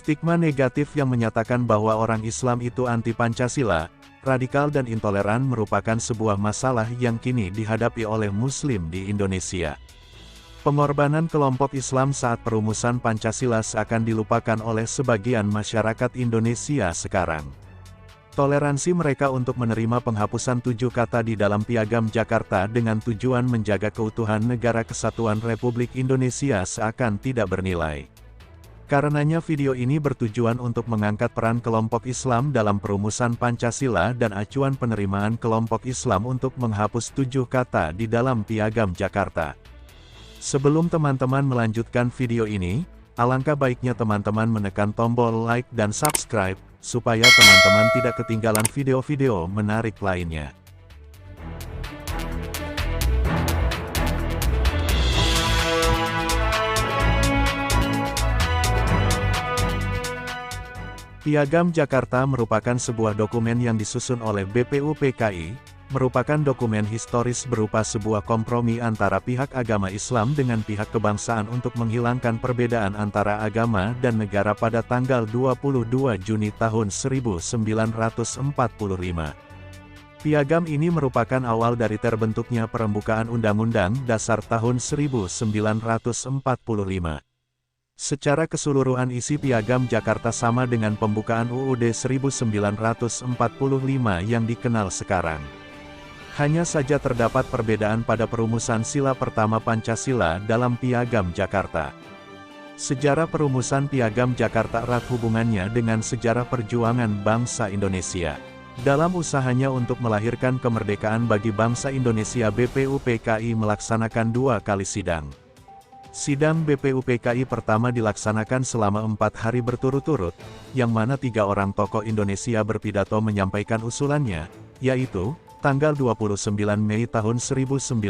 Stigma negatif yang menyatakan bahwa orang Islam itu anti-Pancasila, radikal dan intoleran merupakan sebuah masalah yang kini dihadapi oleh Muslim di Indonesia. Pengorbanan kelompok Islam saat perumusan Pancasila seakan dilupakan oleh sebagian masyarakat Indonesia sekarang. Toleransi mereka untuk menerima penghapusan 7 kata di dalam Piagam Jakarta dengan tujuan menjaga keutuhan Negara Kesatuan Republik Indonesia seakan tidak bernilai. Karenanya video ini bertujuan untuk mengangkat peran kelompok Islam dalam perumusan Pancasila dan acuan penerimaan kelompok Islam untuk menghapus 7 kata di dalam Piagam Jakarta. Sebelum teman-teman melanjutkan video ini, alangkah baiknya teman-teman menekan tombol like dan subscribe, supaya teman-teman tidak ketinggalan video-video menarik lainnya. Piagam Jakarta merupakan sebuah dokumen yang disusun oleh BPUPKI, merupakan dokumen historis berupa sebuah kompromi antara pihak agama Islam dengan pihak kebangsaan untuk menghilangkan perbedaan antara agama dan negara pada tanggal 22 Juni tahun 1945. Piagam ini merupakan awal dari terbentuknya Perembukaan Undang-Undang Dasar tahun 1945. Secara keseluruhan isi Piagam Jakarta sama dengan pembukaan UUD 1945 yang dikenal sekarang. Hanya saja terdapat perbedaan pada perumusan sila pertama Pancasila dalam Piagam Jakarta. Sejarah perumusan Piagam Jakarta erat hubungannya dengan sejarah perjuangan bangsa Indonesia. Dalam usahanya untuk melahirkan kemerdekaan bagi bangsa Indonesia, BPUPKI melaksanakan 2 kali sidang. Sidang BPUPKI pertama dilaksanakan selama 4 hari berturut-turut, yang mana 3 orang tokoh Indonesia berpidato menyampaikan usulannya, yaitu, tanggal 29 Mei tahun 1945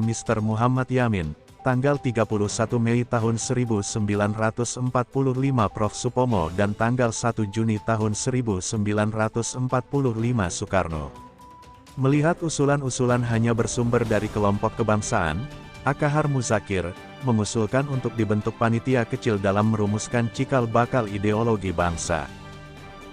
Mr. Muhammad Yamin, tanggal 31 Mei tahun 1945 Prof. Supomo dan tanggal 1 Juni tahun 1945 Soekarno. Melihat usulan-usulan hanya bersumber dari kelompok kebangsaan, Akahar Muzakir mengusulkan untuk dibentuk panitia kecil dalam merumuskan cikal bakal ideologi bangsa.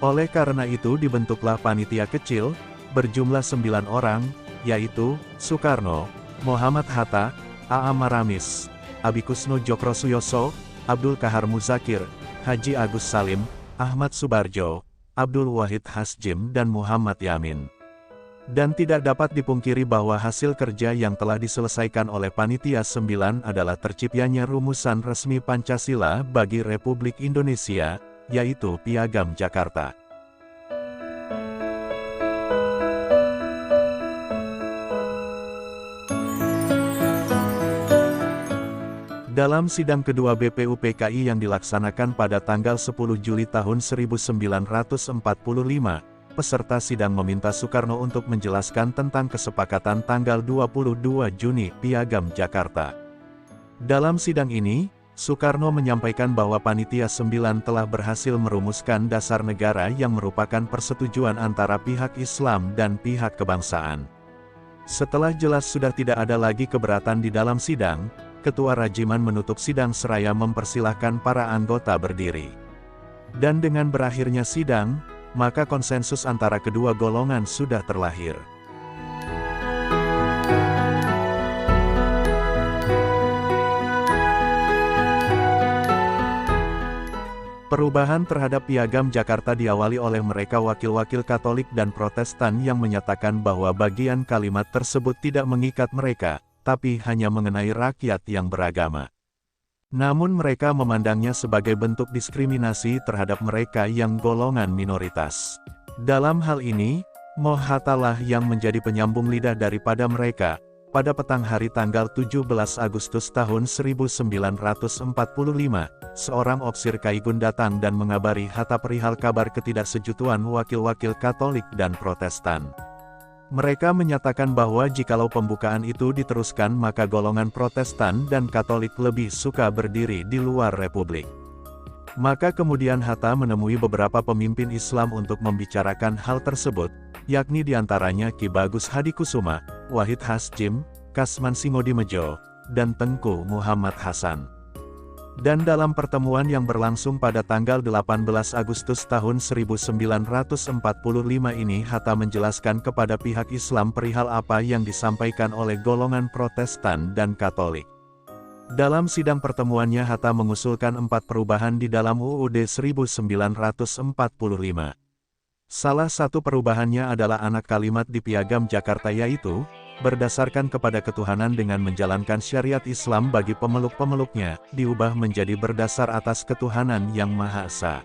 Oleh karena itu dibentuklah panitia kecil, berjumlah 9 orang, yaitu, Soekarno, Muhammad Hatta, A.A. Maramis, Abikusno Djokrosuyoso, Abdul Kahar Muzakir, Haji Agus Salim, Ahmad Subarjo, Abdul Wahid Hasjim dan Muhammad Yamin. Dan tidak dapat dipungkiri bahwa hasil kerja yang telah diselesaikan oleh Panitia 9 adalah terciptanya rumusan resmi Pancasila bagi Republik Indonesia, yaitu Piagam Jakarta. Dalam sidang kedua BPUPKI yang dilaksanakan pada tanggal 10 Juli tahun 1945, peserta sidang meminta Soekarno untuk menjelaskan tentang kesepakatan tanggal 22 Juni Piagam Jakarta. Dalam sidang ini, Soekarno menyampaikan bahwa Panitia 9 telah berhasil merumuskan dasar negara yang merupakan persetujuan antara pihak Islam dan pihak kebangsaan. Setelah jelas sudah tidak ada lagi keberatan di dalam sidang, Ketua Rajiman menutup sidang seraya mempersilahkan para anggota berdiri. Dan dengan berakhirnya sidang, maka konsensus antara kedua golongan sudah terlahir. Perubahan terhadap Piagam Jakarta diawali oleh mereka wakil-wakil Katolik dan Protestan yang menyatakan bahwa bagian kalimat tersebut tidak mengikat mereka, tapi hanya mengenai rakyat yang beragama. Namun mereka memandangnya sebagai bentuk diskriminasi terhadap mereka yang golongan minoritas. Dalam hal ini, Hatta lah yang menjadi penyambung lidah daripada mereka. Pada petang hari tanggal 17 Agustus tahun 1945, seorang ofisir Kaigun datang dan mengabari Hatta perihal kabar ketidaksetujuan wakil-wakil Katolik dan Protestan. Mereka menyatakan bahwa jikalau pembukaan itu diteruskan maka golongan Protestan dan Katolik lebih suka berdiri di luar Republik. Maka kemudian Hatta menemui beberapa pemimpin Islam untuk membicarakan hal tersebut, yakni diantaranya Ki Bagus Hadikusuma, Wahid Hasjim, Kasman Singodimejo, dan Tengku Muhammad Hasan. Dan dalam pertemuan yang berlangsung pada tanggal 18 Agustus tahun 1945 ini Hatta menjelaskan kepada pihak Islam perihal apa yang disampaikan oleh golongan Protestan dan Katolik. Dalam sidang pertemuannya Hatta mengusulkan 4 perubahan di dalam UUD 1945. Salah satu perubahannya adalah anak kalimat di Piagam Jakarta yaitu, berdasarkan kepada ketuhanan dengan menjalankan syariat Islam bagi pemeluk-pemeluknya, diubah menjadi berdasar atas ketuhanan yang Maha Esa.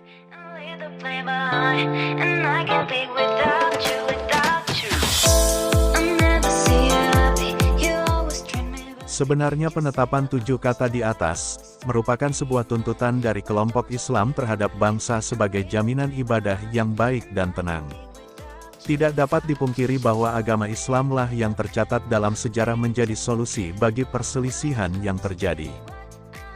Sebenarnya penetapan 7 kata di atas, merupakan sebuah tuntutan dari kelompok Islam terhadap bangsa sebagai jaminan ibadah yang baik dan tenang. Tidak dapat dipungkiri bahwa agama Islamlah yang tercatat dalam sejarah menjadi solusi bagi perselisihan yang terjadi.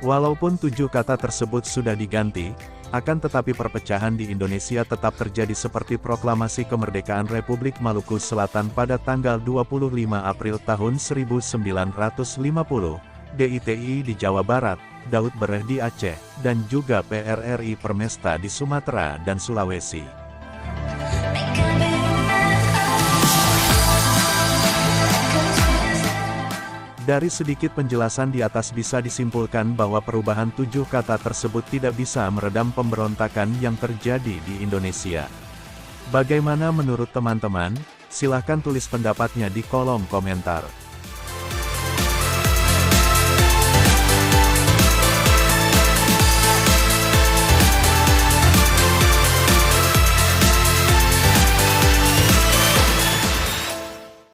Walaupun 7 kata tersebut sudah diganti, akan tetapi perpecahan di Indonesia tetap terjadi seperti proklamasi kemerdekaan Republik Maluku Selatan pada tanggal 25 April tahun 1950, DITI di Jawa Barat, Daud Bereh di Aceh, dan juga PRRI Permesta di Sumatera dan Sulawesi. Dari sedikit penjelasan di atas bisa disimpulkan bahwa perubahan 7 kata tersebut tidak bisa meredam pemberontakan yang terjadi di Indonesia. Bagaimana menurut teman-teman? Silahkan tulis pendapatnya di kolom komentar.